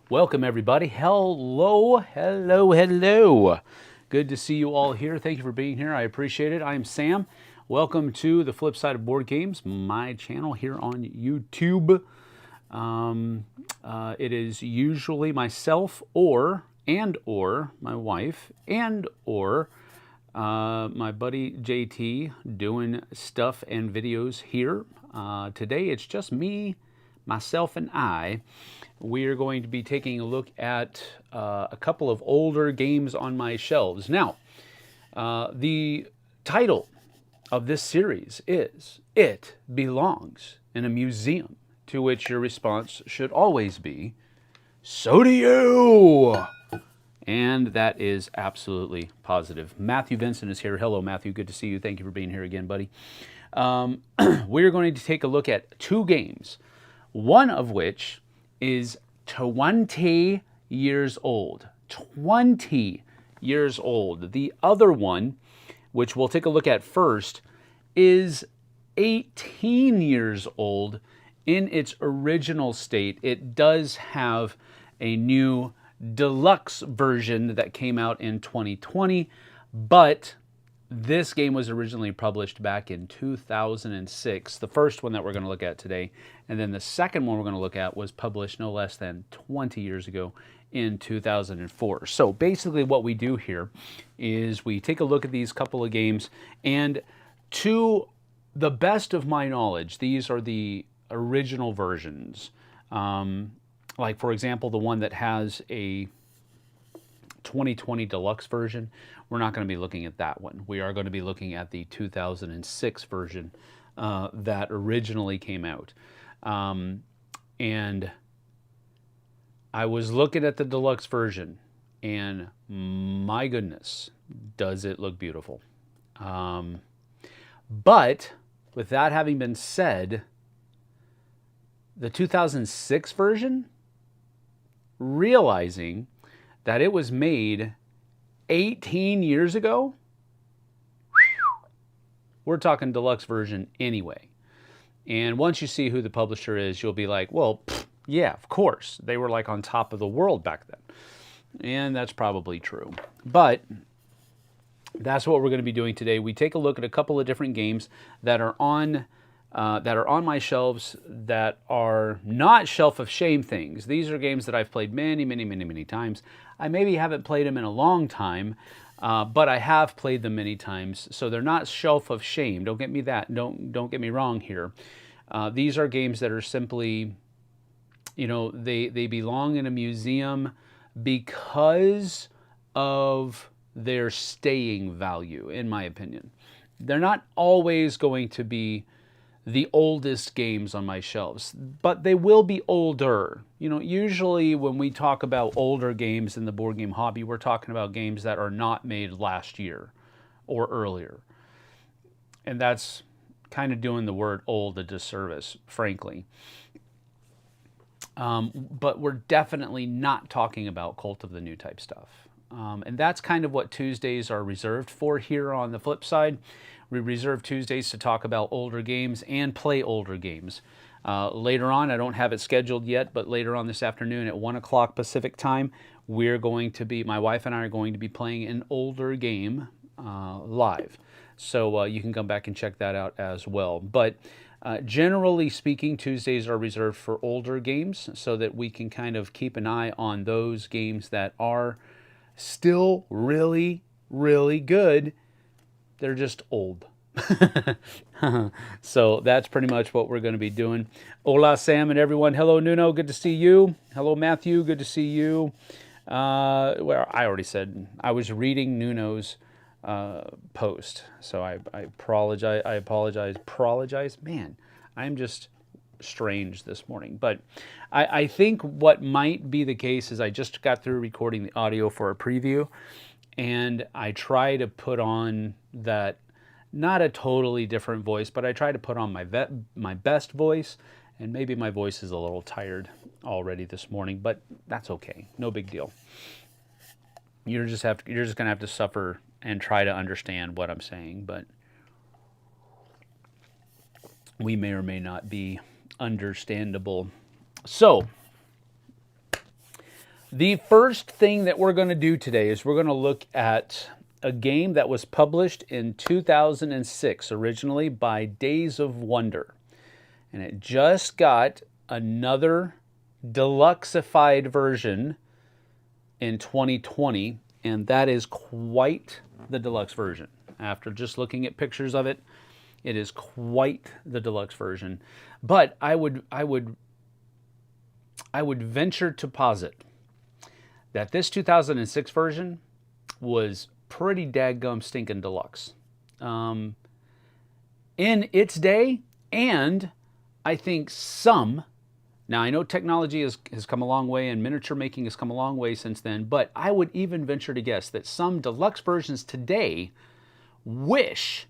Welcome, everybody. Hello, hello, hello. Good to see you all here. Thank you for being here. I appreciate it. I am Sam. Welcome to the Flipside of Board Games, my channel here on YouTube. It is usually myself or my wife or my buddy JT doing stuff and videos here. Today it's just me, myself, and I. We are going to be taking a look at a couple of older games on my shelves. Now, the title of this series is It Belongs in a Museum, to which your response should always be, so do you! And that is absolutely positive. Matthew Vincent is here. Hello, Matthew. Good to see you. Thank you for being here again, buddy. We're going to take a look at two games, one of which is 20 years old. 20 years old. The other one, which we'll take a look at first, is 18 years old in its original state. It does have a new deluxe version that came out in 2020, but this game was originally published back in 2006, the first one that we're going to look at today, and then the second one we're going to look at was published no less than 20 years ago in 2004. So basically what we do here is we take a look at these couple of games, and to the best of my knowledge, these are the original versions. Like, for example, the one that has a 2020 deluxe version, we're not going to be looking at that one. We are going to be looking at the 2006 version that originally came out. And I was looking at the deluxe version, and my goodness, does it look beautiful. But with that having been said, the 2006 version, realizing that it was made 18 years ago, we're talking deluxe version anyway. And once you see who the publisher is, you'll be like, well, yeah, of course. They were like on top of the world back then. And that's probably true. But that's what we're going to be doing today. We take a look at a couple of different games that are on my shelves that are not shelf of shame things. These are games that I've played many times. I maybe haven't played them in a long time, but I have played them many times, so they're not shelf of shame. Don't get me don't get me wrong here. These are games that are simply, you know, they belong in a museum because of their staying value, in my opinion. They're not always going to be the oldest games on my shelves, but they will be older. You know, usually when we talk about older games in the board game hobby, we're talking about games that are not made last year or earlier. And that's kind of doing the word old a disservice, frankly. But we're definitely not talking about Cult of the New type stuff. And that's kind of what Tuesdays are reserved for here on the flip side. We reserve Tuesdays to talk about older games and play older games. Later on, I don't have it scheduled yet, but later on this afternoon at 1 o'clock Pacific time, my wife and I are going to be playing an older game live. So you can come back and check that out as well. But generally speaking, Tuesdays are reserved for older games so that we can kind of keep an eye on those games that are still really, really good. They're just old. So that's pretty much what we're going to be doing. Hola, Sam, and everyone. Hello, Nuno. Good to see you. Hello, Matthew. Good to see you. Well, I already said I was reading Nuno's post, so I apologize. I apologize. Man, I'm just strange this morning. But I think what might be the case is I just got through recording the audio for a preview, and I try to put on that, not a totally different voice, but I try to put on my best voice, and maybe my voice is a little tired already this morning, but that's okay. No big deal. You're just gonna have to suffer and try to understand what I'm saying, but we may or may not be understandable. So, The first thing that we're going to do today is we're going to look at a game that was published in 2006, originally by Days of Wonder. And it just got another deluxeified version in 2020, and that is quite the deluxe version. After just looking at pictures of it, it is quite the deluxe version. But I would venture to posit that this 2006 version was pretty dadgum stinking deluxe in its day, and I think some. Now, I know technology has come a long way and miniature making has come a long way since then, but I would even venture to guess that some deluxe versions today wish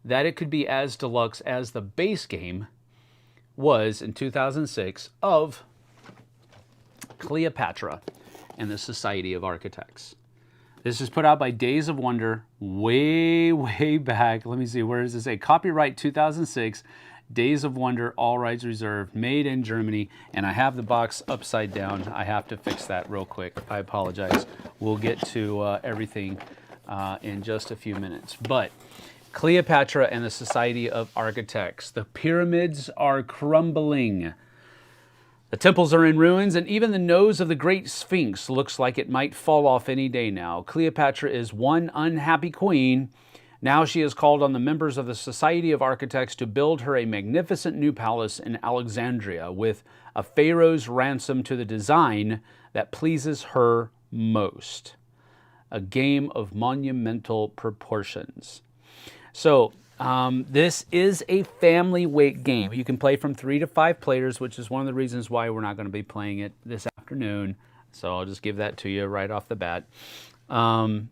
that it could be as deluxe as the base game was in 2006 of Cleopatra and the Society of Architects. This is put out by Days of Wonder way, way back. Let me see, where does it say? Copyright 2006. Days of Wonder, all rights reserved, made in Germany, and I have the box upside down. I have to fix that real quick. I apologize. We'll get to everything in just a few minutes. But Cleopatra and the Society of Architects. The pyramids are crumbling. The temples are in ruins, and even the nose of the Great Sphinx looks like it might fall off any day now. Cleopatra is one unhappy queen. Now she has called on the members of the Society of Architects to build her a magnificent new palace in Alexandria with a pharaoh's ransom to the design that pleases her most. A game of monumental proportions. So, this is a family weight game. You can play from 3 to 5 players, which is one of the reasons why we're not going to be playing it this afternoon. So I'll just give that to you right off the bat. And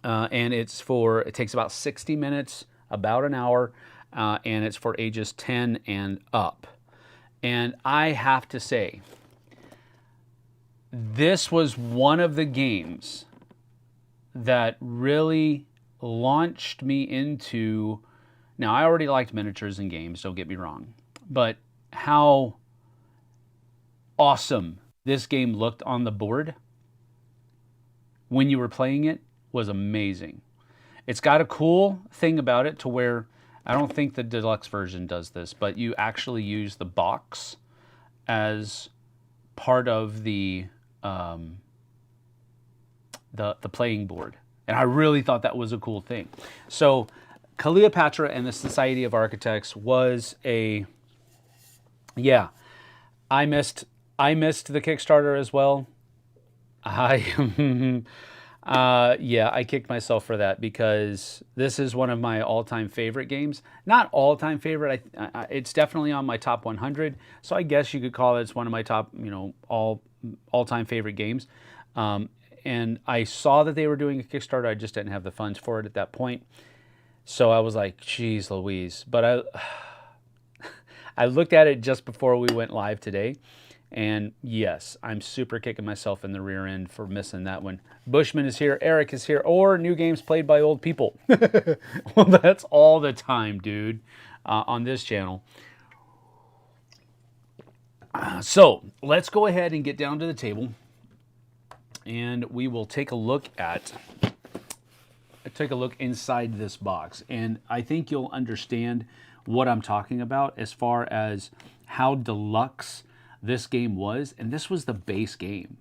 it takes about 60 minutes, about an hour, and it's for ages 10 and up. And I have to say, this was one of the games that really launched me into, now I already liked miniatures and games, don't get me wrong, but how awesome this game looked on the board when you were playing it was amazing. It's got a cool thing about it to where, I don't think the deluxe version does this, but you actually use the box as part of the playing board. And I really thought that was a cool thing. So Cleopatra and the Society of Architects was a, yeah, I missed the Kickstarter as well. Yeah, I kicked myself for that because this is one of my all-time favorite games. Not all-time favorite. It's definitely on my top 100. So I guess you could call it, it's one of my top, all-time favorite games. And I saw that they were doing a Kickstarter. I just didn't have the funds for it at that point. So I was like, geez Louise. But I looked at it just before we went live today. And yes, I'm super kicking myself in the rear end for missing that one. Bushman is here, Eric is here, or new games played by old people. Well, that's all the time, dude, on this channel. So let's go ahead and get down to the table. And we will take a look inside this box. And I think you'll understand what I'm talking about as far as how deluxe this game was. And this was the base game.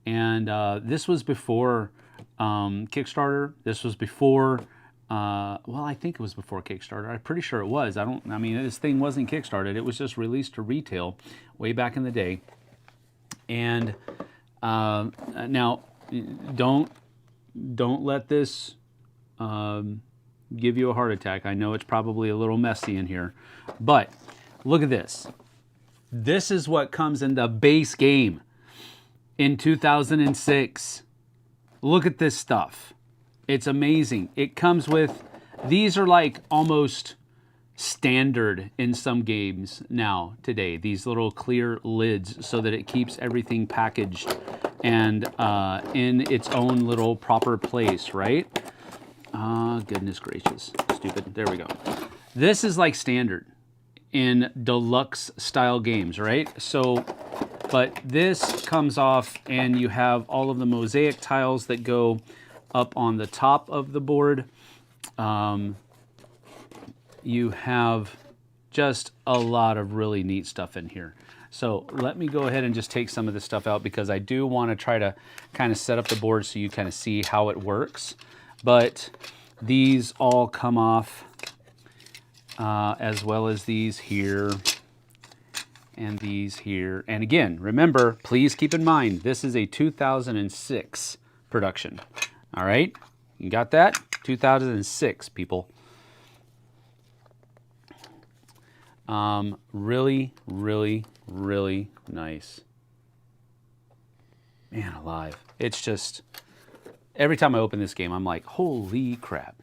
And this was before Kickstarter. This was before, well, I think it was before Kickstarter. I'm pretty sure it was. This thing wasn't Kickstarted. It was just released to retail way back in the day. And now, don't let this give you a heart attack. I know it's probably a little messy in here, but look at this. This is what comes in the base game in 2006. Look at this stuff. It's amazing. It comes with, these are like almost standard in some games now today, these little clear lids so that it keeps everything packaged and in its own little proper place, right? Goodness gracious, stupid. There we go. This is like standard in deluxe style games, right? So But this comes off and you have all of the mosaic tiles that go up on the top of the board. You have just a lot of really neat stuff in here. So let me go ahead and just take some of this stuff out because I do want to try to kind of set up the board so you kind of see how it works. But these all come off as well as these here and these here. And again, remember, please keep in mind, this is a 2006 production. All right, you got that? 2006, people. Really, really, really nice. Man alive. It's just, every time I open this game, I'm like, holy crap.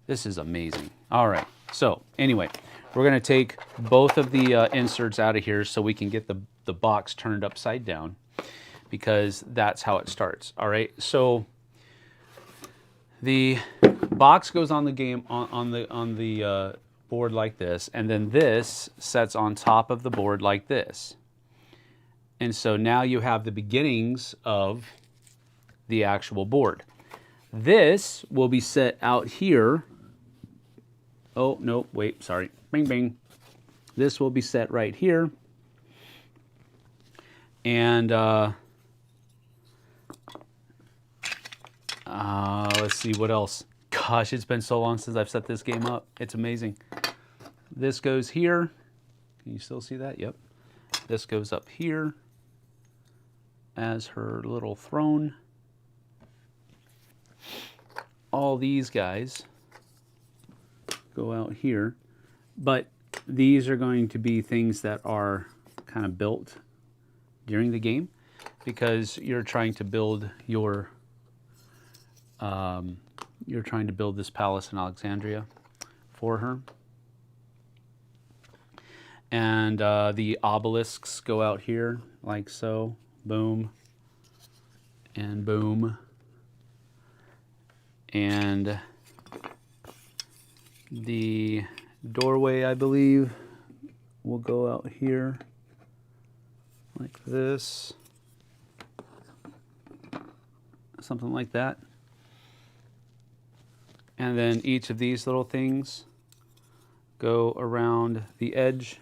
This is amazing. All right, so anyway, we're gonna take both of the inserts out of here so we can get the box turned upside down because that's how it starts. All right, so the box goes on the game on the board like this, and then this sets on top of the board like this. And so now you have the beginnings of the actual board. This will be set out here. Oh, no, wait, sorry. Bing, bing. This will be set right here. And let's see what else. Gosh, it's been so long since I've set this game up. It's amazing. This goes here. Can you still see that? Yep. This goes up here as her little throne. All these guys go out here. But these are going to be things that are kind of built during the game because you're trying to build your you're trying to build this palace in Alexandria for her. And the obelisks go out here like so. Boom. And boom. And the doorway, I believe, will go out here like this. Something like that. And then each of these little things go around the edge.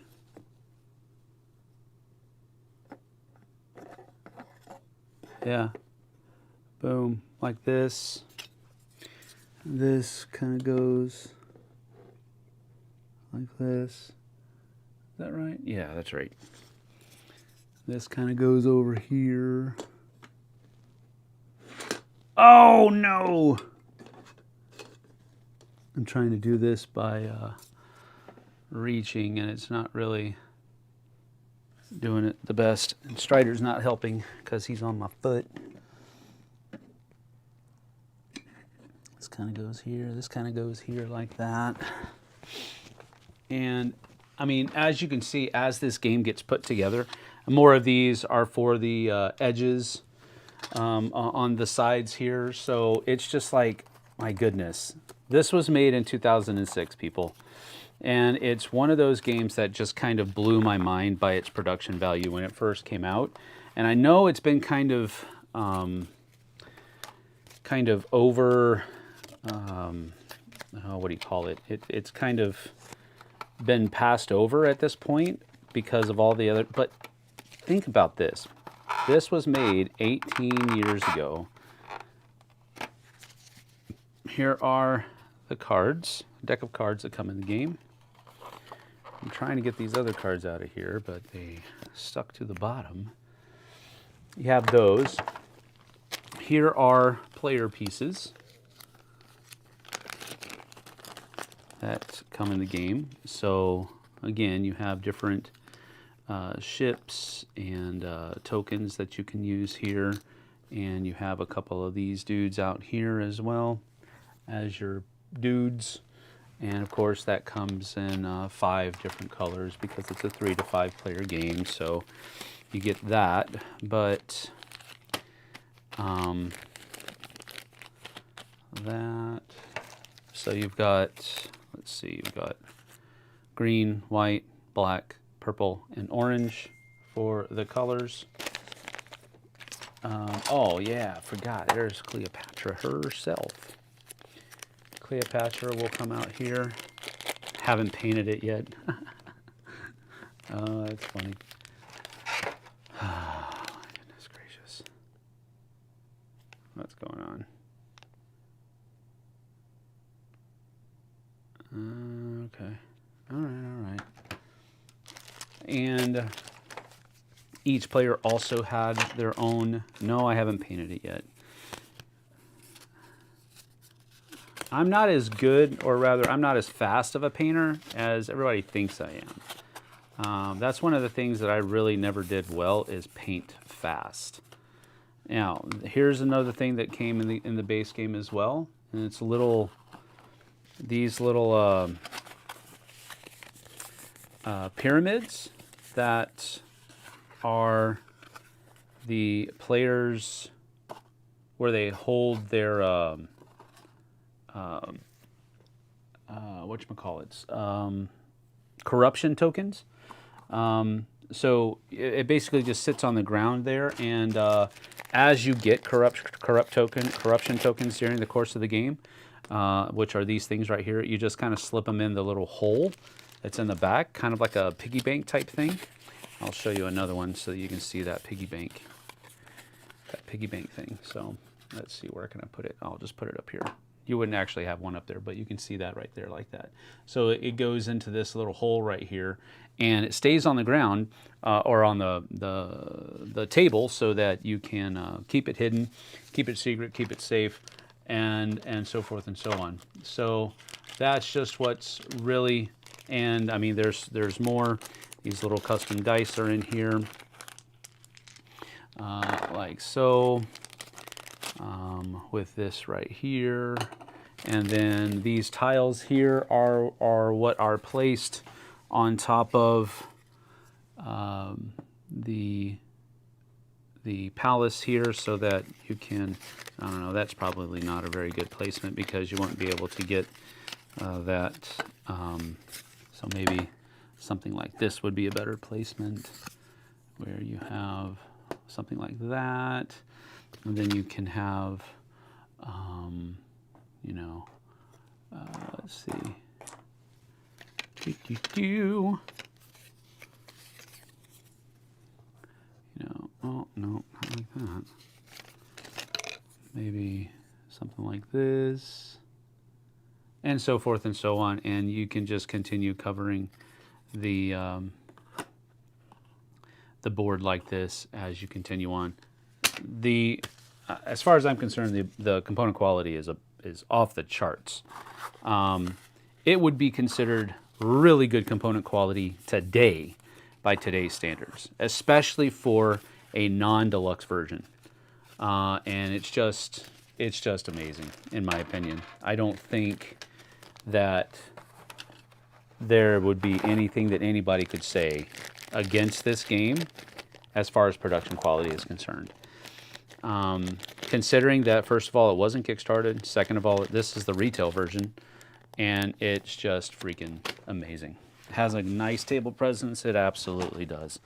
Yeah. Boom. Like this. This kind of goes like this. Is that right? Yeah, that's right. This kind of goes over here. Oh, no! I'm trying to do this by reaching, and it's not really doing it the best. And Strider's not helping because he's on my foot. This kind of goes here. This kind of goes here like that. And, I mean, as you can see, as this game gets put together, more of these are for the edges on the sides here. So it's just like, my goodness. This was made in 2006, people. And it's one of those games that just kind of blew my mind by its production value when it first came out. And I know it's been kind of over, what do you call it? It's kind of been passed over at this point because of all the other, but think about this. This was made 18 years ago. Here are the cards, deck of cards that come in the game. I'm trying to get these other cards out of here, but they stuck to the bottom. You have those. Here are player pieces that come in the game. So again, you have different ships and tokens that you can use here. And you have a couple of these dudes out here as well as your dudes. And of course that comes in 5 different colors because it's a 3 to 5 player game, so you get that. But that, so you've got, let's see, you've got green, white, black, purple, and orange for the colors. Oh yeah, I forgot. There's Cleopatra herself. Cleopatra will come out here. Haven't painted it yet. Oh, that's funny. Oh, my goodness gracious. What's going on? Okay. All right. And each player also had their own. No, I haven't painted it yet. I'm not as good, or rather, I'm not as fast of a painter as everybody thinks I am. That's one of the things that I really never did well, is paint fast. Now, here's another thing that came in the base game as well, and it's these little pyramids that are the players where they hold their whatchamacallits, corruption tokens. So it basically just sits on the ground there, and as you get corruption tokens during the course of the game, which are these things right here, you just kind of slip them in the little hole that's in the back, kind of like a piggy bank type thing. I'll show you another one so you can see that piggy bank thing. So let's see, where can I put it? I'll just put it up here. You wouldn't actually have one up there, but you can see that right there like that. So it goes into this little hole right here, and it stays on the ground or on the table, so that you can keep it hidden, keep it secret, keep it safe, and so forth and so on. So that's just what's really, and I mean, there's more. These little custom dice are in here, like so. With this right here, and then these tiles here are what are placed on top of the palace here, so that you can, I don't know, that's probably not a very good placement because you won't be able to get that. So maybe something like this would be a better placement, where you have something like that. And then you can have, you know, let's see. You know, oh, no, not like that. Maybe something like this. And so forth and so on. And you can just continue covering the board like this as you continue on. As far as I'm concerned, the component quality is off the charts. It would be considered really good component quality today by today's standards, especially for a non-deluxe version. And it's just amazing, in my opinion. I don't think that there would be anything that anybody could say against this game as far as production quality is concerned. Considering that, first of all, it wasn't Kickstarted. Second of all, this is the retail version, and it's just freaking amazing. It has a nice table presence. It absolutely does.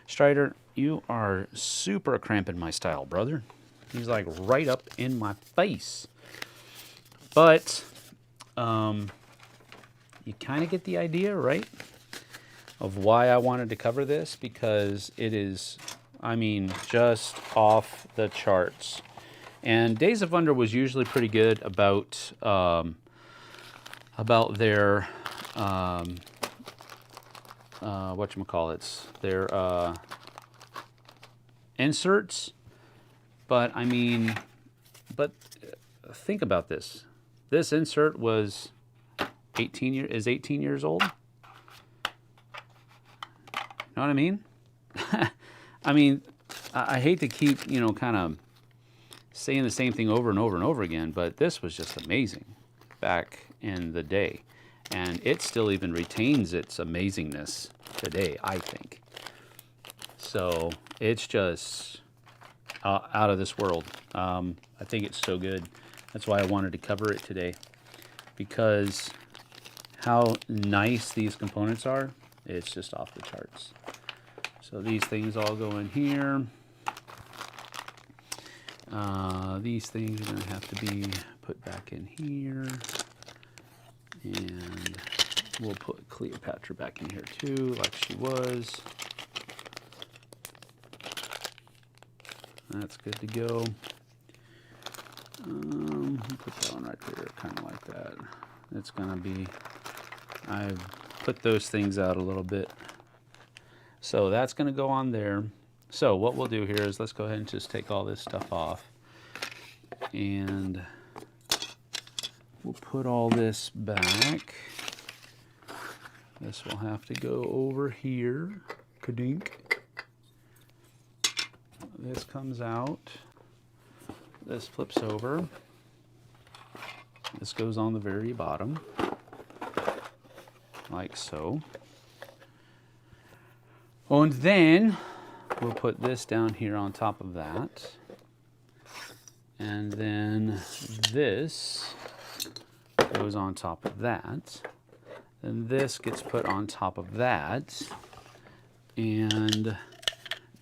Strider, you are super cramping my style, brother. He's like right up in my face. But you kind of get the idea, right, of why I wanted to cover this, because it is, I mean, just off the charts. And Days of Wonder was usually pretty good about their their inserts. But I mean, think about this. This insert was 18 years old. You know what I mean? I mean, I hate to keep, you know, kind of saying the same thing over and over and over again, but this was just amazing back in the day. And it still even retains its amazingness today, I think. So it's just out of this world. I think it's so good. That's why I wanted to cover it today, because how nice these components are, it's just off the charts. So these things all go in here. These things are going to have to be put back in here. And we'll put Cleopatra back in here too, like she was. That's good to go. Put that one right there, kind of like that. It's going to be, I've put those things out a little bit. So that's going to go on there. So what we'll do here is let's go ahead and just take all this stuff off. And we'll put all this back. This will have to go over here. Kadink. This comes out. This flips over. This goes on the very bottom, like so. And then we'll put this down here on top of that. And then this goes on top of that. And this gets put on top of that. And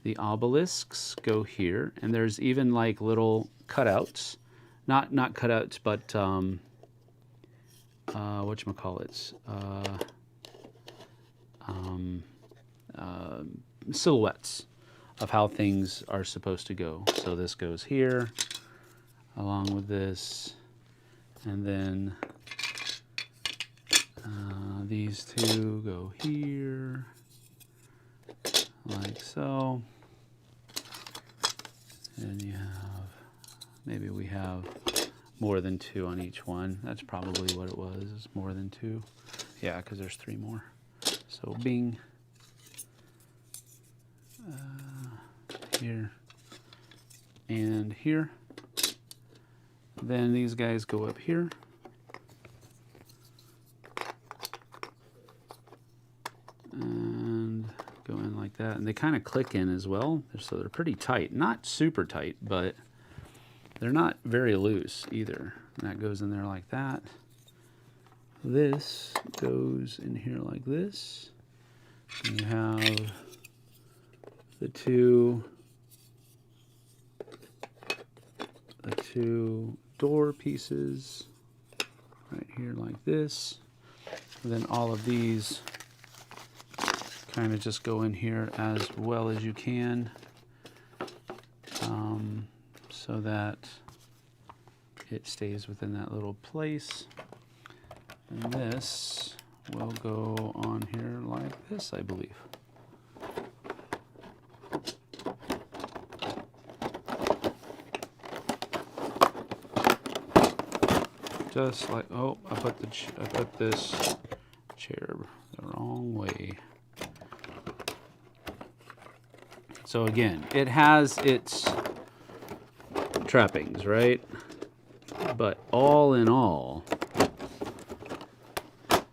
the obelisks go here. And there's even like little cutouts. Not cutouts, but whatchamacallits? Silhouettes of how things are supposed to go. So this goes here, along with this, and then these two go here, like so. And you have, maybe we have more than two on each one. That's probably what it was, it's more than two. Yeah, because there's three more. So bing. Here and here. Then these guys go up here. And go in like that. And they kind of click in as well. So they're pretty tight. Not super tight, but they're not very loose either. And that goes in there like that. This goes in here like this. And you have the two door pieces right here like this. And then all of these kind of just go in here as well as you can, so that it stays within that little place. And this will go on here like this, I believe. Just like, oh, I put this chair the wrong way. So again, it has its trappings, right? But all in all,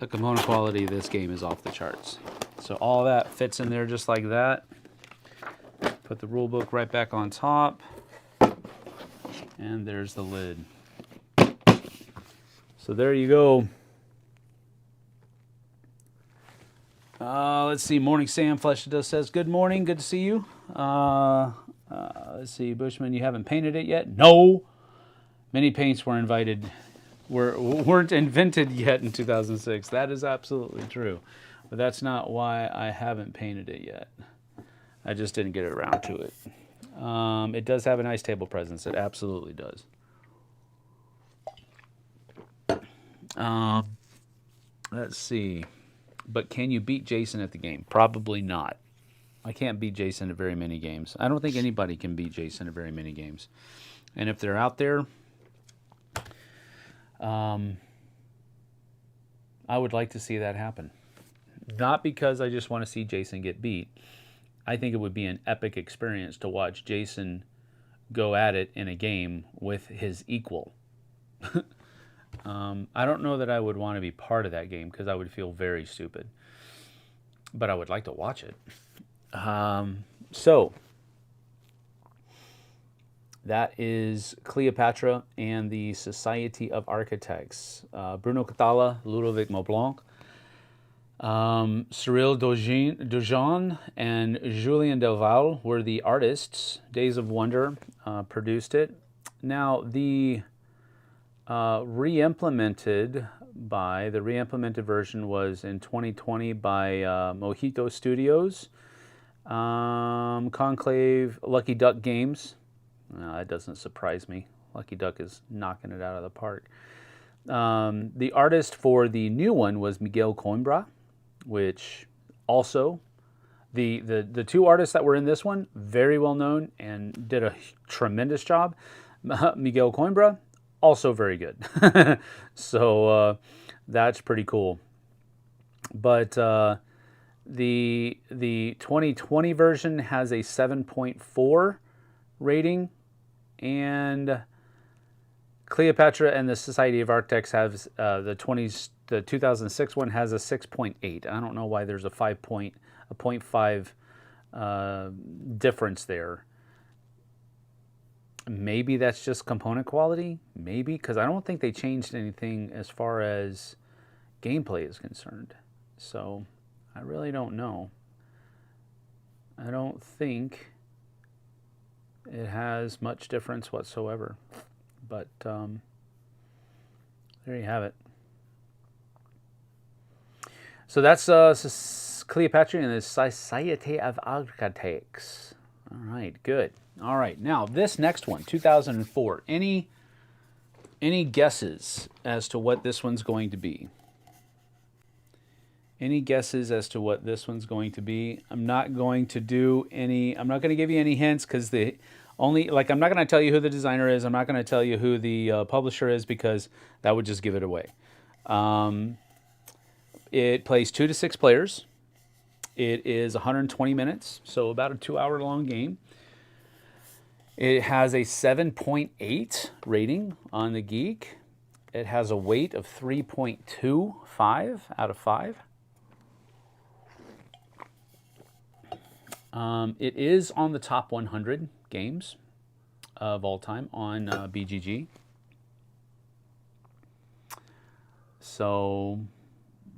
the component quality of this game is off the charts. So all that fits in there just like that. Put the rule book right back on top. And there's the lid. So there you go. Let's see. Morning Sam Flesh Does says, good morning. Good to see you. Let's see. Bushman, you haven't painted it yet? No. Many paints weren't invented yet in 2006. That is absolutely true. But that's not why I haven't painted it yet. I just didn't get around to it. It does have a nice table presence. It absolutely does. Let's see. But can you beat Jason at the game? Probably not. I can't beat Jason at very many games. I don't think anybody can beat Jason at very many games. And if they're out there, I would like to see that happen. Not because I just want to see Jason get beat. I think it would be an epic experience to watch Jason go at it in a game with his equal. I don't know that I would want to be part of that game because I would feel very stupid. But I would like to watch it. So, that is Cleopatra and the Society of Architects. Bruno Catala, Ludovic Maublanc. Cyril Dojon and Julien Delval were the artists. Days of Wonder produced it. Now, the re-implemented version was in 2020 by Mojito Studios, Conclave, Lucky Duck Games. That doesn't surprise me. Lucky Duck is knocking it out of the park. The artist for the new one was Miguel Coimbra, which also, the two artists that were in this one, very well known and did a tremendous job. Miguel Coimbra, also very good. So that's pretty cool. But the 2020 version has a 7.4 rating, and Cleopatra and the Society of Architects has the 2006 one has a 6.8. I don't know why there's a 0.5 difference there. Maybe that's just component quality. Maybe, because I don't think they changed anything as far as gameplay is concerned. So I really don't know. I don't think it has much difference whatsoever. But there you have it. So that's Cleopatra and the Society of Architects. All right, good. All right, now this next one, 2004. Any guesses as to what this one's going to be? Any guesses as to what this one's going to be? I'm not going to do any. I'm not going to give you any hints because I'm not going to tell you who the designer is. I'm not going to tell you who the publisher is because that would just give it away. It plays 2 to 6 players. It is 120 minutes, so about a 2-hour-long game. It has a 7.8 rating on the Geek. It has a weight of 3.25 out of 5. It is on the top 100 games of all time on BGG. So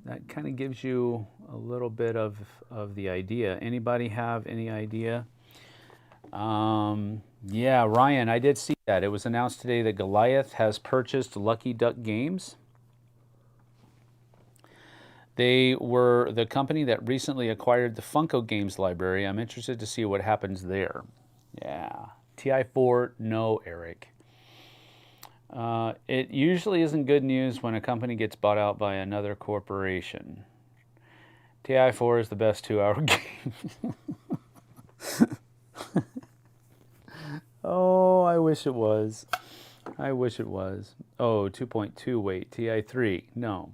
that kind of gives you a little bit of the idea. Anybody have any idea? Yeah, Ryan, I did see that. It was announced today that Goliath has purchased Lucky Duck Games. They were the company that recently acquired the Funko Games library. I'm interested to see what happens there. Yeah. TI4, no, Eric. It usually isn't good news when a company gets bought out by another corporation. TI4 is the best 2-hour game. Oh, I wish it was. I wish it was. Oh, 2.2 weight. TI3, no.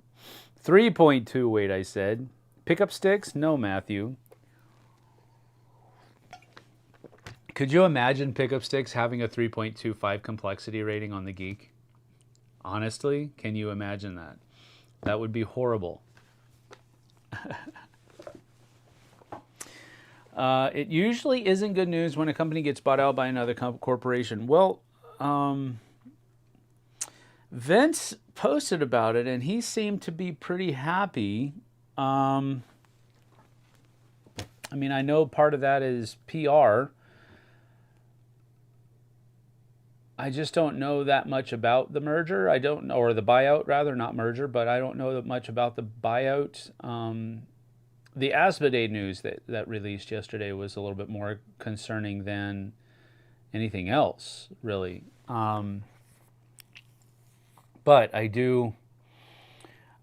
3.2 weight, I said. Pickup sticks? No, Matthew. Could you imagine pickup sticks having a 3.25 complexity rating on the Geek? Honestly, can you imagine that? That would be horrible. It usually isn't good news when a company gets bought out by another corporation. Well, Vince posted about it, and he seemed to be pretty happy. I mean, I know part of that is PR. I just don't know that much about the merger. I don't know, or the buyout rather, not merger, but I don't know that much about the buyout. The Asmodee news that released yesterday was a little bit more concerning than anything else, really. But I do.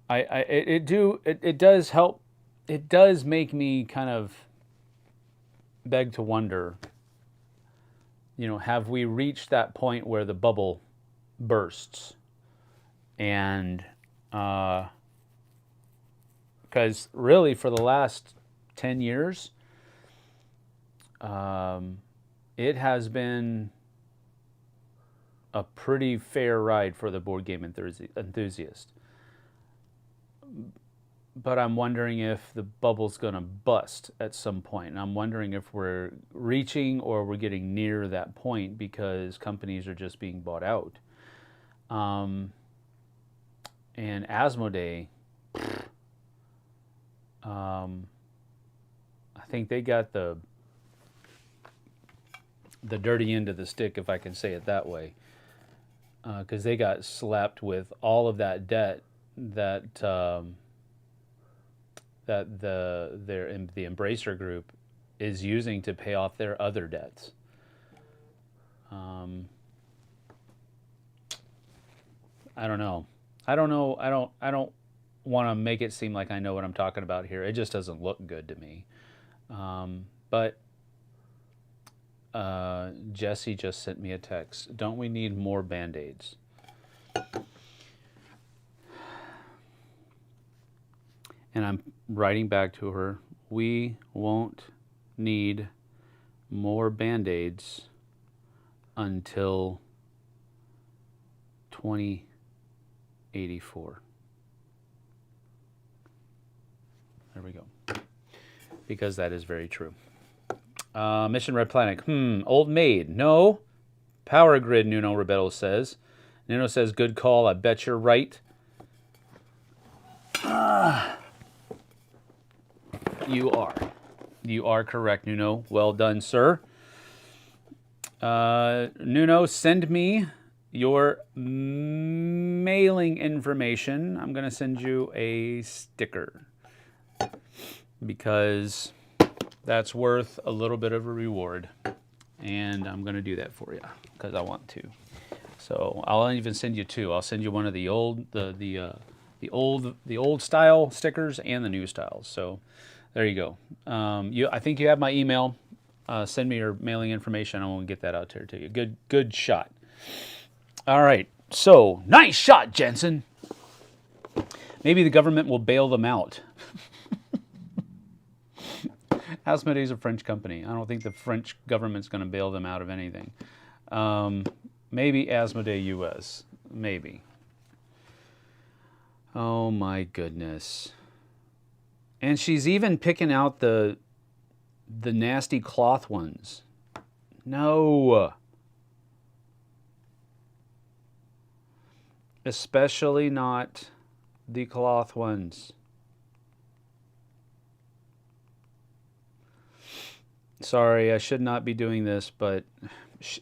It does help. It does make me kind of beg to wonder. You know, have we reached that point where the bubble bursts? And because really for the last 10 years, it has been a pretty fair ride for the board game enthusiast. But I'm wondering if the bubble's going to bust at some point. And I'm wondering if we're reaching or we're getting near that point because companies are just being bought out. And Asmodee, I think they got the dirty end of the stick, if I can say it that way, because they got slapped with all of that debt that that the Embracer group is using to pay off their other debts. I don't know. I don't want to make it seem like I know what I'm talking about here. It just doesn't look good to me. But Jesse just sent me a text. Don't we need more Band-Aids? And I'm writing back to her. We won't need more Band-Aids until 2084. There we go. Because that is very true. Mission Red Planet. Old Maid. No. Power Grid, Nuno Rebello says. Nuno says, good call. I bet you're right. You are. You are correct, Nuno. Well done, sir. Nuno, send me your mailing information. I'm going to send you a sticker because that's worth a little bit of a reward. And I'm going to do that for you because I want to. So I'll even send you two. I'll send you one of the old old style stickers and the new styles. So there you go. I think you have my email. Send me your mailing information. I won't get that out there to you. Good shot. All right. So nice shot, Jensen. Maybe the government will bail them out. Asmodee is a French company. I don't think the French government's going to bail them out of anything. Maybe Asmodee US. Maybe. Oh my goodness. And she's even picking out the nasty cloth ones. No. Especially not the cloth ones. Sorry, I should not be doing this, but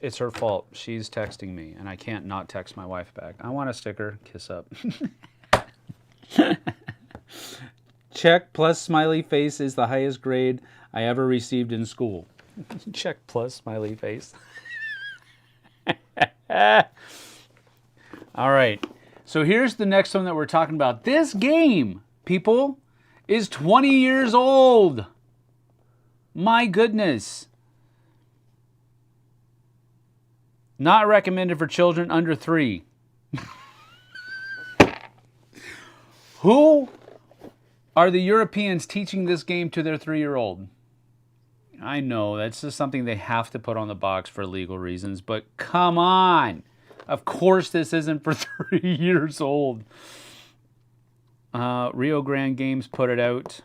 it's her fault. She's texting me, and I can't not text my wife back. I want a sticker. Kiss up. Check plus smiley face is the highest grade I ever received in school. Check plus smiley face. All right. So here's the next one that we're talking about. This game, people, is 20 years old. My goodness. Not recommended for children under 3. Who are the Europeans teaching this game to their 3-year-old? I know, that's just something they have to put on the box for legal reasons, but come on. Of course this isn't for 3 years old. Rio Grande Games put it out.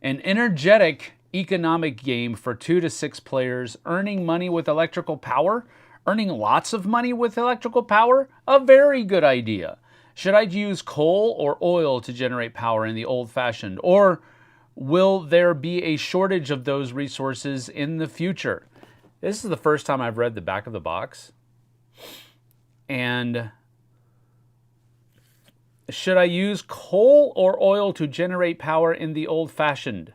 An energetic economic game for 2 to 6 players, earning money with electrical power, earning lots of money with electrical power, a very good idea. Should I use coal or oil to generate power in the old-fashioned, or will there be a shortage of those resources in the future? This is the first time I've read the back of the box. And should I use coal or oil to generate power in the old-fashioned?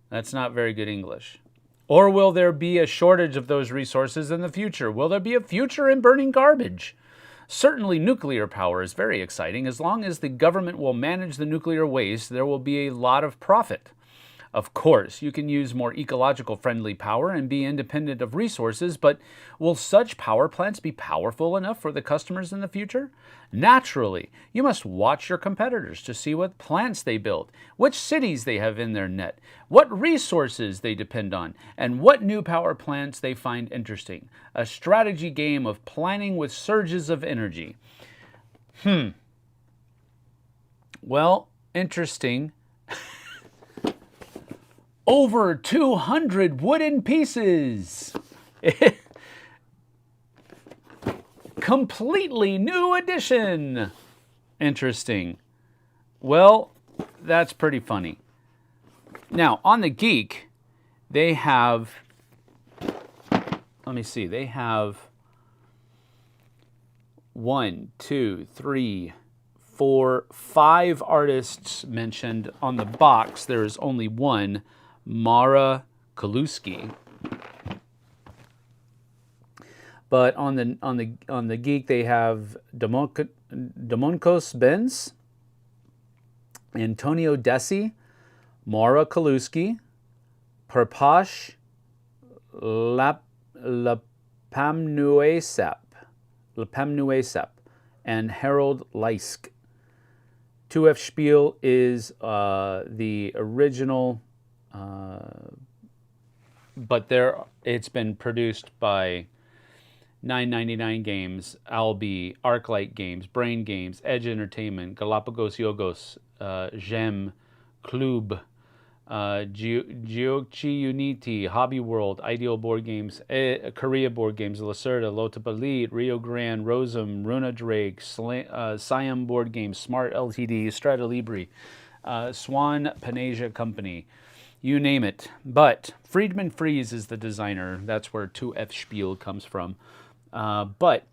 That's not very good English. Or will there be a shortage of those resources in the future? Will there be a future in burning garbage? Certainly nuclear power is very exciting. As long as the government will manage the nuclear waste, there will be a lot of profit. Of course, you can use more ecological-friendly power and be independent of resources, but will such power plants be powerful enough for the customers in the future? Naturally, you must watch your competitors to see what plants they build, which cities they have in their net, what resources they depend on, and what new power plants they find interesting. A strategy game of planning with surges of energy. Well, interesting. Over 200 wooden pieces. Completely new edition. Interesting. Well, that's pretty funny. Now, on the Geek, they have, let me see, they have 1, 2, 3, 4, 5 artists mentioned. On the box, there is only one, Mara Kaluski. But on the Geek, they have Domonkos Benz, Antonio Desi, Mara Kaluski, Perpash Lapamnuesep, and Harold Leisk. 2F Spiel is the original, but it's been produced by 999 Games, Albi, Arclight Games, Brain Games, Edge Entertainment, Galapagos Yogos, Gem, Club, Giochi Unity, Hobby World, Ideal Board Games, Korea Board Games, Lacerda, Lotapalit, Rio Grande, Rosum, Runa Drake, Siam Board Games, Smart Ltd, Strata Libre, Swan Panasia Company, you name it. But Friedman Freeze is the designer. That's where 2F Spiel comes from. But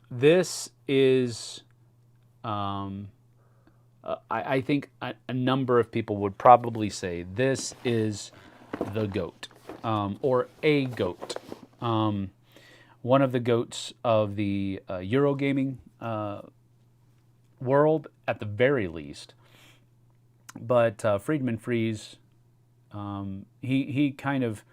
this is, I think a number of people would probably say this is the GOAT, or a GOAT. One of the GOATs of the Eurogaming world, at the very least. But Friedman Freeze, he kind of,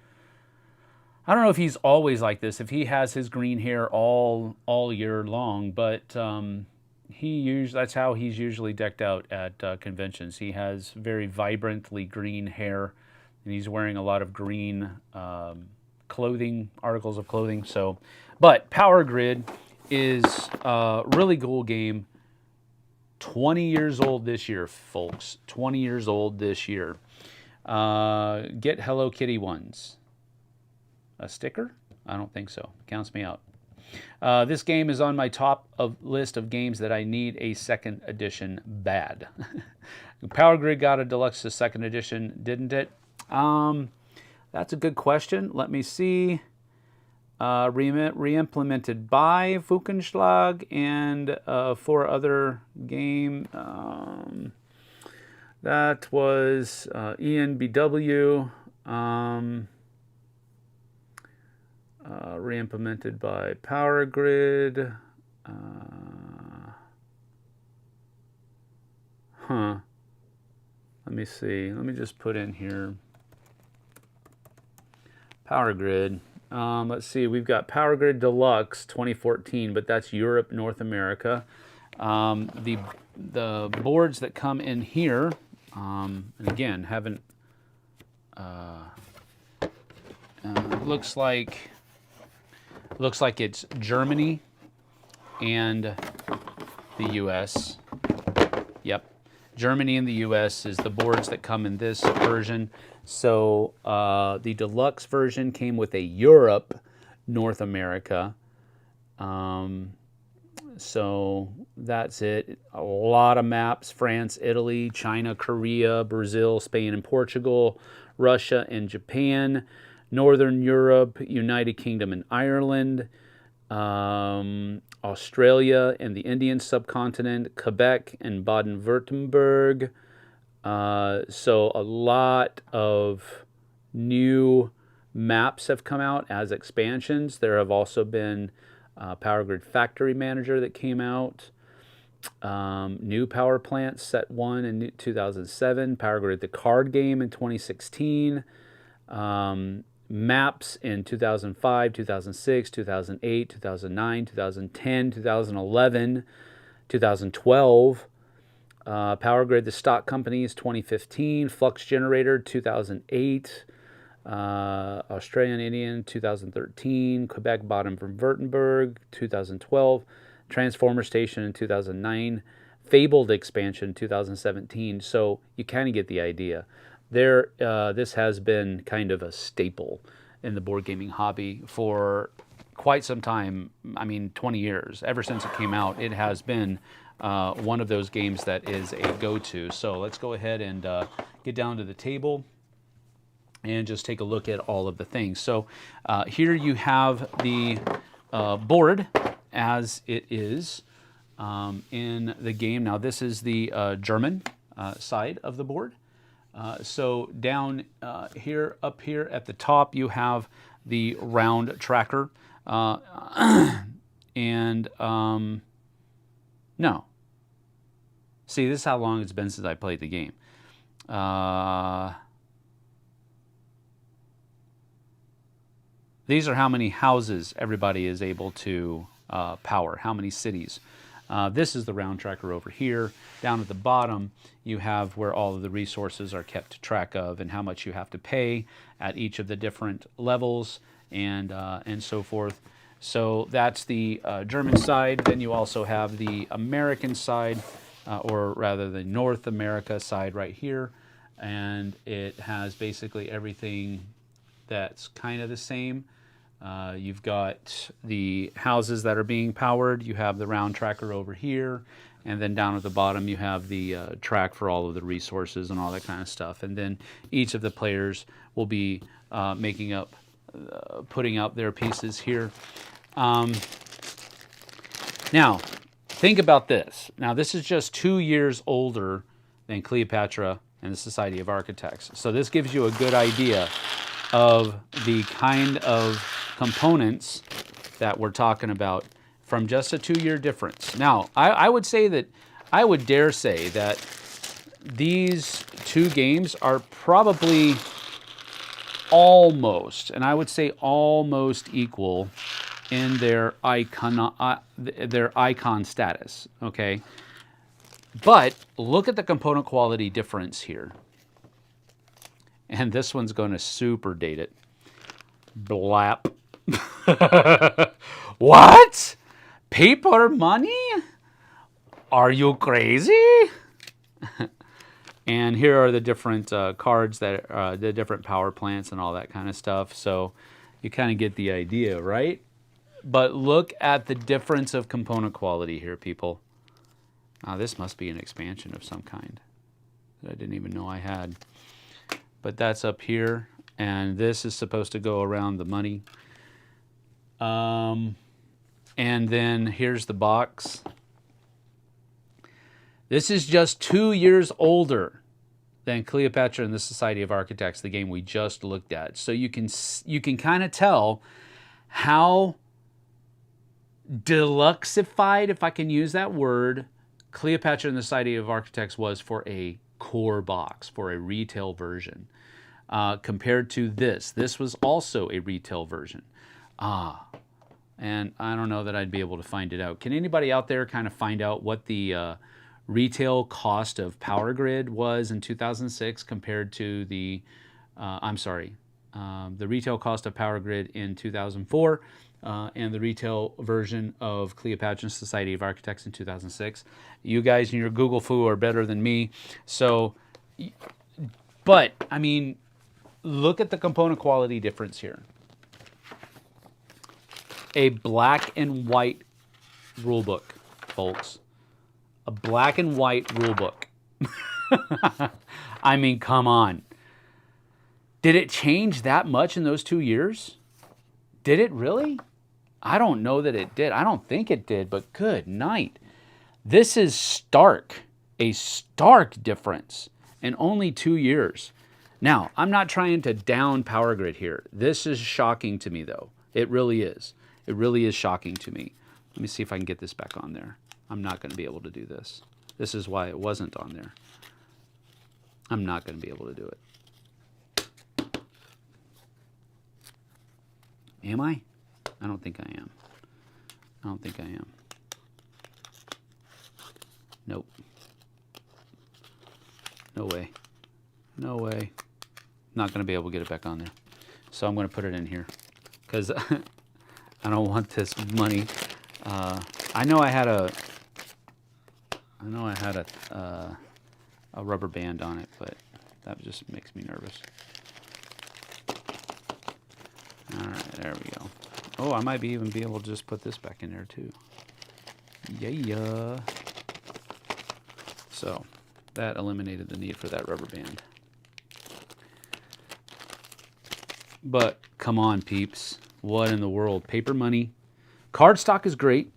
I don't know if he's always like this, if he has his green hair all year long, but that's how he's usually decked out at conventions. He has very vibrantly green hair, and he's wearing a lot of green clothing, articles of clothing. So, but Power Grid is a really cool game. 20 years old this year, folks. 20 years old this year. Get Hello Kitty ones. A sticker? I don't think so. Counts me out. This game is on my top list of games that I need a second edition bad. Power Grid got a deluxe second edition, didn't it? That's a good question. Let me see. Re-implemented by Fukenschlag and 4 other game. That was ENBW. Re-implemented by Power Grid. Let me see. Let me just put in here Power Grid. Let's see. We've got Power Grid Deluxe 2014, but that's Europe, North America. The boards that come in here, and again, haven't. Looks like it's Germany and the U.S. Yep, Germany and the U.S. is the boards that come in this version. So the deluxe version came with a Europe, North America. So that's it. A lot of maps: France, Italy, China, Korea, Brazil, Spain, and Portugal, Russia and Japan, Northern Europe, United Kingdom and Ireland, Australia and the Indian subcontinent, Quebec and Baden-Württemberg. So a lot of new maps have come out as expansions. There have also been Power Grid Factory Manager that came out. New Power Plant Set 1 in 2007. Power Grid the card game in 2016. Maps in 2005, 2006, 2008, 2009, 2010, 2011, 2012. Power Grid, the stock companies, 2015. Flux Generator, 2008. Australian Indian, 2013. Quebec Baden-Württemberg, 2012. Transformer Station in 2009. Fabled Expansion, 2017. So you kind of get the idea. This has been kind of a staple in the board gaming hobby for quite some time. I mean, 20 years. Ever since it came out, it has been one of those games that is a go-to. So let's go ahead and get down to the table and just take a look at all of the things. So here you have the board as it is in the game. Now this is the German side of the board. So down here, up here at the top, you have the round tracker. And no. See, this is how long it's been since I played the game. These are how many houses everybody is able to power, how many cities. This is the round tracker over here. Down at the bottom, you have where all of the resources are kept track of and how much you have to pay at each of the different levels and so forth. So that's the German side. Then you also have the American side, or rather the North America side right here. And it has basically everything that's kind of the same. You've got the houses that are being powered. You have the round tracker over here. And then down at the bottom, you have the track for all of the resources and all that kind of stuff. And then each of the players will be making up, putting out their pieces here. Now, think about this. Now, this is just 2 years older than Cleopatra and the Society of Architects. So this gives you a good idea of the kind of components that we're talking about from just a 2-year difference. Now, I would say that, I would dare say that these two games are probably almost, and I would say almost equal in their icon status, okay? But look at the component quality difference here. And this one's going to super date it. Blap. What? Paper money? Are you crazy? And here are the different cards that the different power plants and all that kind of stuff. So you kind of get the idea, right? But look at the difference of component quality here, people. Now this must be an expansion of some kind that I didn't even know I had. But that's up here, and this is supposed to go around the money. And then here's the box. This is just 2 years older than Cleopatra and the Society of Architects, the game we just looked at. So you can kind of tell how deluxeified, if I can use that word, Cleopatra and the Society of Architects was for a core box, for a retail version, compared to this. This was also a retail version. And I don't know that I'd be able to find it out. Can anybody out there kind of find out what the retail cost of Power Grid was in 2006 compared to the, the retail cost of Power Grid in 2004 and the retail version of Cleopatra and Society of Architects in 2006. You guys in your Google foo are better than me. So, but, I mean, look at the component quality difference here. A black and white rule book, folks. A black and white rule book. I mean, come on. Did it change that much in those 2 years? Did it really? I don't know that it did. I don't think it did, but good night. This is stark, a stark difference in only 2 years. Now, I'm not trying to down Power Grid here. This is shocking to me, though. It really is. It really is shocking to me. Let me see if I can get this back on there. I'm not going to be able to do this. This is why it wasn't on there. I'm not going to be able to do it. Am I? I don't think I am. I don't think I am. Nope. No way. No way. Not going to be able to get it back on there. So I'm going to put it in here because I don't want this money. I know I had a rubber band on it, but that just makes me nervous. All right, there we go. Oh, I might even be able to just put this back in there too. Yeah. So that eliminated the need for that rubber band. But come on, peeps. What in the world? Paper money. Cardstock is great.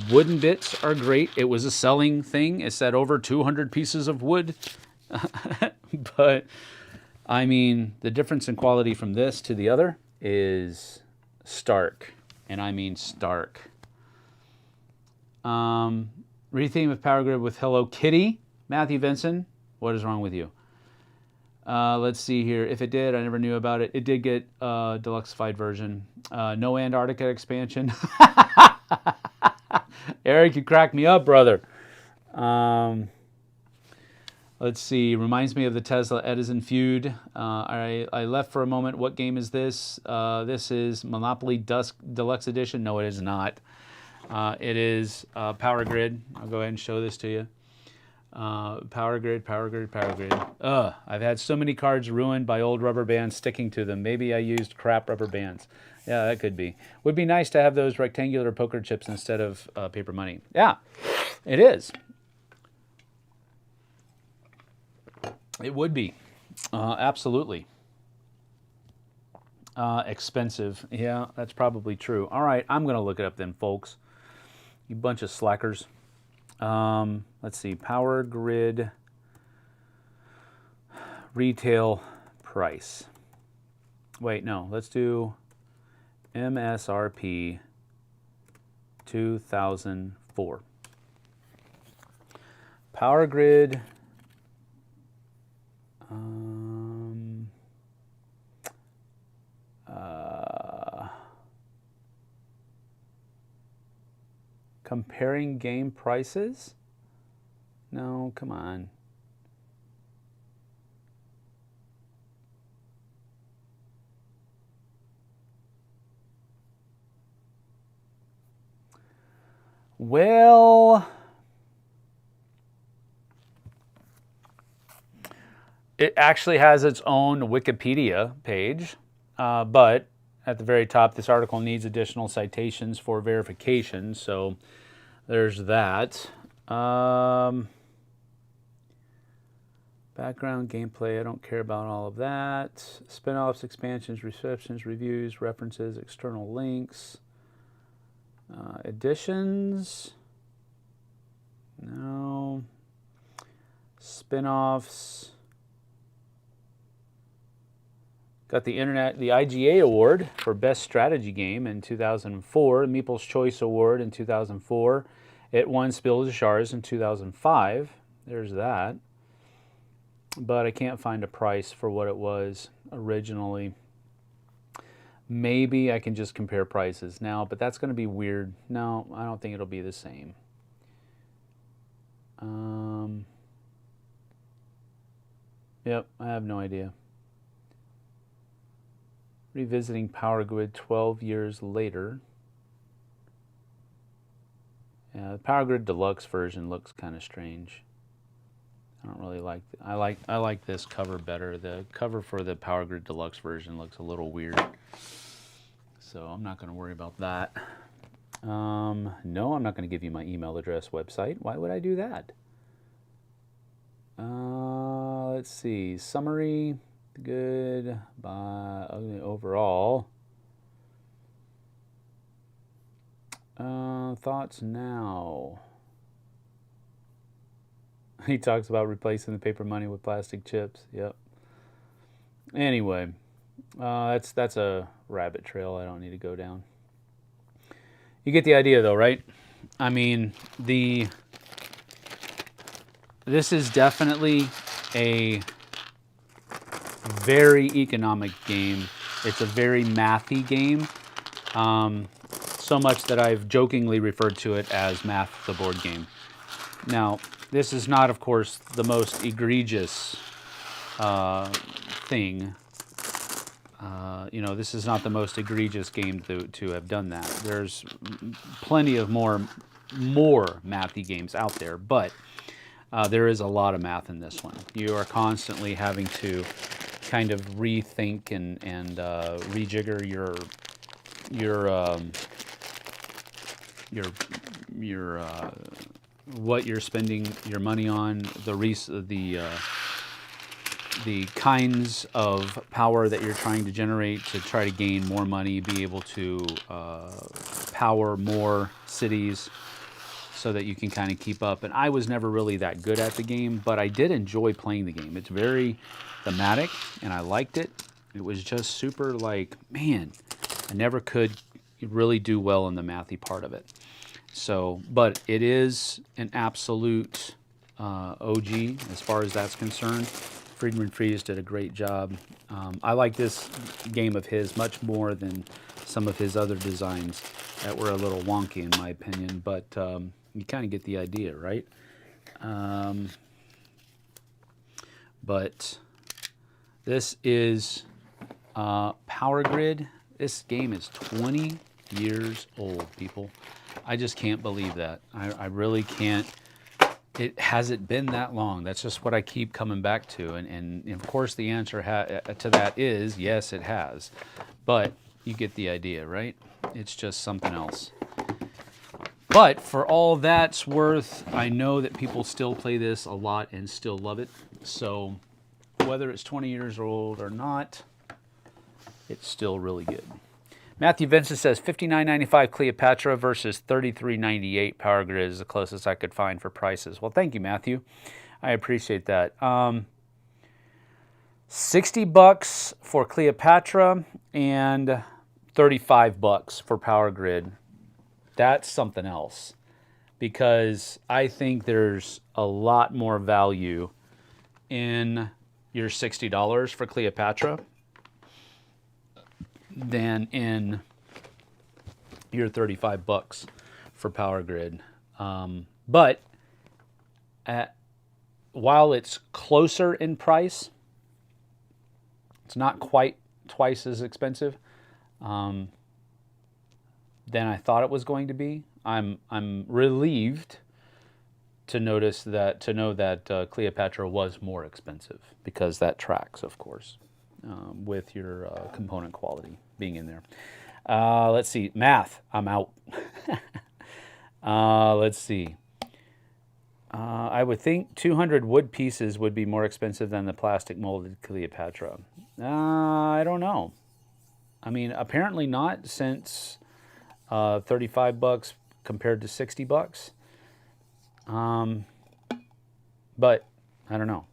Wooden bits are great. It was a selling thing. It said over 200 pieces of wood. But, I mean, the difference in quality from this to the other is stark. And I mean stark. Retheme of Power Grid with Hello Kitty. Matthew Vinson, what is wrong with you? Let's see here. If it did, I never knew about it. It did get a deluxeified version. No Antarctica expansion. Eric, you cracked me up, brother. Let's see. Reminds me of the Tesla Edison feud. I left for a moment. What game is this? This is Monopoly Dusk Deluxe Edition. No, it is not. It is Power Grid. I'll go ahead and show this to you. Power Grid, Power Grid, Power Grid. I've had so many cards ruined by old rubber bands sticking to them. Maybe I used crap rubber bands. Yeah, that could be. Would be nice to have those rectangular poker chips instead of paper money. Yeah, it is. It would be. Absolutely. Expensive. Yeah, that's probably true. All right, I'm going to look it up then, folks. You bunch of slackers. Let's see. Power Grid retail price. Wait, no. Let's do MSRP 2004. Power Grid. Comparing game prices? No, come on. Well, it actually has its own Wikipedia page, but at the very top, this article needs additional citations for verification, so there's that. Background gameplay, I don't care about all of that. Spin-offs, expansions, receptions, reviews, references, external links. Additions. No. Spin-offs. Got the IGA Award for Best Strategy Game in 2004, the Meeple's Choice Award in 2004. It won Spiel des Jahres in 2005. There's that. But I can't find a price for what it was originally. Maybe I can just compare prices now, but that's going to be weird. No, I don't think it'll be the same. Yep, I have no idea. Revisiting Power Grid 12 years later. Yeah, the Power Grid Deluxe version looks kind of strange. I don't really like it. I like this cover better. The cover for the Power Grid Deluxe version looks a little weird. So I'm not going to worry about that. No, I'm not going to give you my email address website. Why would I do that? Let's see. Summary. Good. Overall. Thoughts now. He talks about replacing the paper money with plastic chips. Yep. Anyway, that's a rabbit trail I don't need to go down. You get the idea, though, right? I mean, this is definitely a very economic game. It's a very mathy game. So much that I've jokingly referred to it as Math the Board Game. Now, this is not, of course, the most egregious thing. You know, this is not the most egregious game to have done that. There's plenty of more mathy games out there, but there is a lot of math in this one. You are constantly having to kind of rethink and rejigger your what you're spending your money on, the kinds of power that you're trying to generate to try to gain more money, be able to power more cities so that you can kind of keep up. And I was never really that good at the game, but I did enjoy playing the game. It's very thematic, and I liked it. It was just super like, man, I never could really do well in the mathy part of it. So, but it is an absolute OG as far as that's concerned. Friedman Freeze did a great job. I like this game of his much more than some of his other designs that were a little wonky in my opinion, but you kind of get the idea, right? But this is Power Grid. This game is 20 years old, people. I just can't believe that. I really can't. It hasn't been that long. That's just what I keep coming back to. And of course, the answer to that is yes, it has. But you get the idea, right? It's just something else. But for all that's worth, I know that people still play this a lot and still love it. So whether it's 20 years old or not, it's still really good. Matthew Vincent says $59.95 Cleopatra versus $33.98 Power Grid is the closest I could find for prices. Well, thank you, Matthew. I appreciate that. $60 for Cleopatra and $35 for Power Grid. That's something else, because I think there's a lot more value in your $60 for Cleopatra than in your $35 for Power Grid. But while it's closer in price, it's not quite twice as expensive than I thought it was going to be. I'm relieved to know that Cleopatra was more expensive, because that tracks, of course, with your component quality being in there. Let's see, math. I'm out. Let's see. I would think 200 wood pieces would be more expensive than the plastic molded Cleopatra. I don't know. I mean, apparently not, since $35 compared to $60. But I don't know.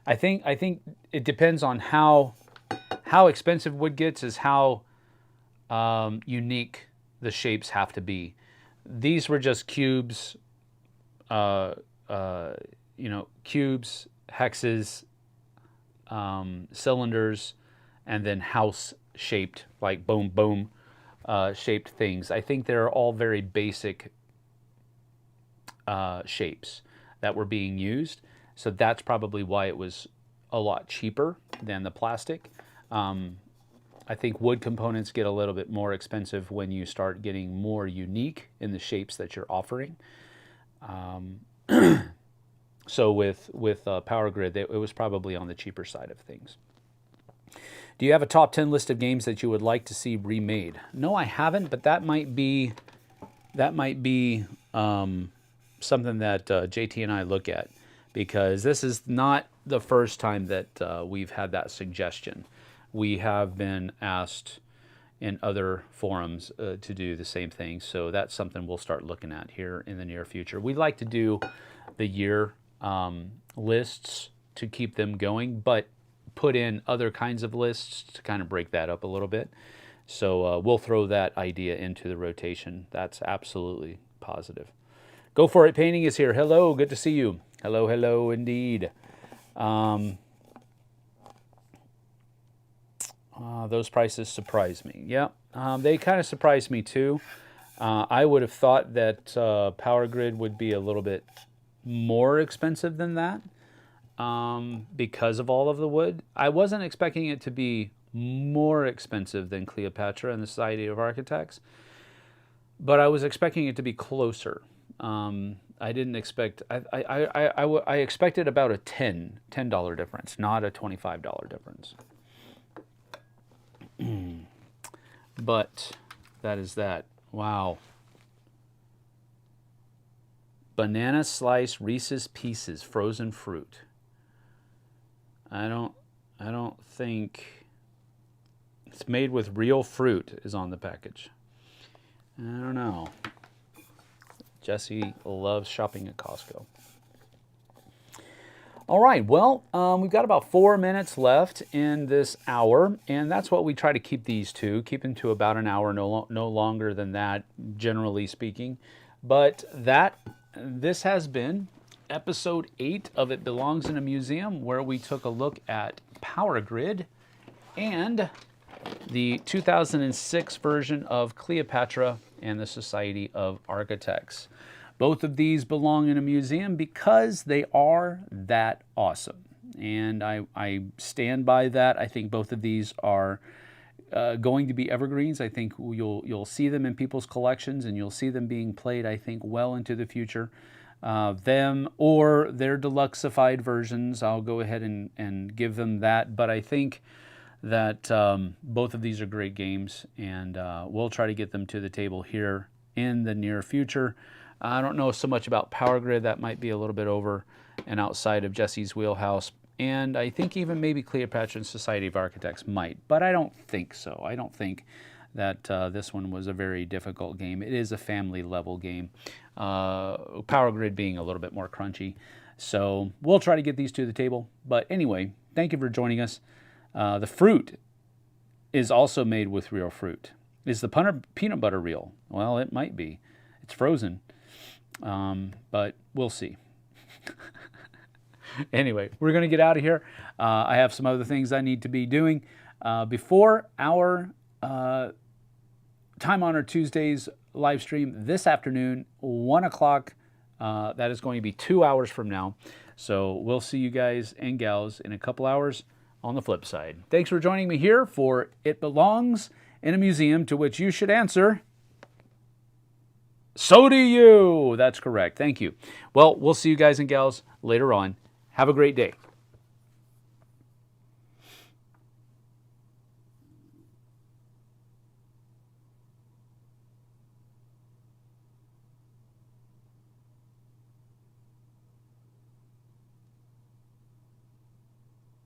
I think it depends on how expensive wood gets, is how unique the shapes have to be. These were just cubes, cubes, hexes, cylinders, and then house-shaped, like boom, boom, shaped things. I think they're all very basic shapes that were being used. So that's probably why it was a lot cheaper than the plastic. I think wood components get a little bit more expensive when you start getting more unique in the shapes that you're offering. So with Power Grid, it was probably on the cheaper side of things. Do you have a top 10 list of games that you would like to see remade? No, I haven't, but that might be something that JT and I look at, because this is not the first time that we've had that suggestion. We have been asked in other forums to do the same thing, so that's something we'll start looking at here in the near future. We like to do the year lists to keep them going, but put in other kinds of lists to kind of break that up a little bit. So we'll throw that idea into the rotation. That's absolutely positive. Go For It Painting is here. Hello, good to see you. Hello, hello indeed. Those prices surprise me. Yeah, they kind of surprised me too. I would have thought that Power Grid would be a little bit more expensive than that because of all of the wood. I wasn't expecting it to be more expensive than Cleopatra and the Society of Architects, but I was expecting it to be closer. I didn't expect. I expected about a $10 difference, not a $25 difference. But that is that. Wow. Banana slice Reese's Pieces frozen fruit. I don't think it's made with real fruit is on the package. I don't know. Jesse loves shopping at Costco. All right, well, we've got about 4 minutes left in this hour, and that's what we try to keep these to. Keep them to about an hour, no longer than that, generally speaking. But this has been episode 8 of It Belongs in a Museum, where we took a look at Power Grid and the 2006 version of Cleopatra and the Society of Architects. Both of these belong in a museum because they are that awesome. And I stand by that. I think both of these are going to be evergreens. I think you'll see them in people's collections, and you'll see them being played, I think, well into the future. Them or their deluxeified versions, I'll go ahead and give them that. But I think that both of these are great games, and we'll try to get them to the table here in the near future. I don't know so much about Power Grid. That might be a little bit over and outside of Jesse's wheelhouse. And I think even maybe Cleopatra and Society of Architects might, but I don't think so. I don't think that this one was a very difficult game. It is a family level game. Power Grid being a little bit more crunchy. So we'll try to get these to the table. But anyway, thank you for joining us. The fruit is also made with real fruit. Is the peanut butter real? Well, it might be. It's frozen. But we'll see. Anyway, we're going to get out of here. I have some other things I need to be doing. Before our Time Honored Tuesdays live stream this afternoon, 1 o'clock, that is going to be 2 hours from now. So we'll see you guys and gals in a couple hours on the flip side. Thanks for joining me here for It Belongs in a Museum, to which you should answer, so do you. That's correct. Thank you. Well, we'll see you guys and gals later on. Have a great day.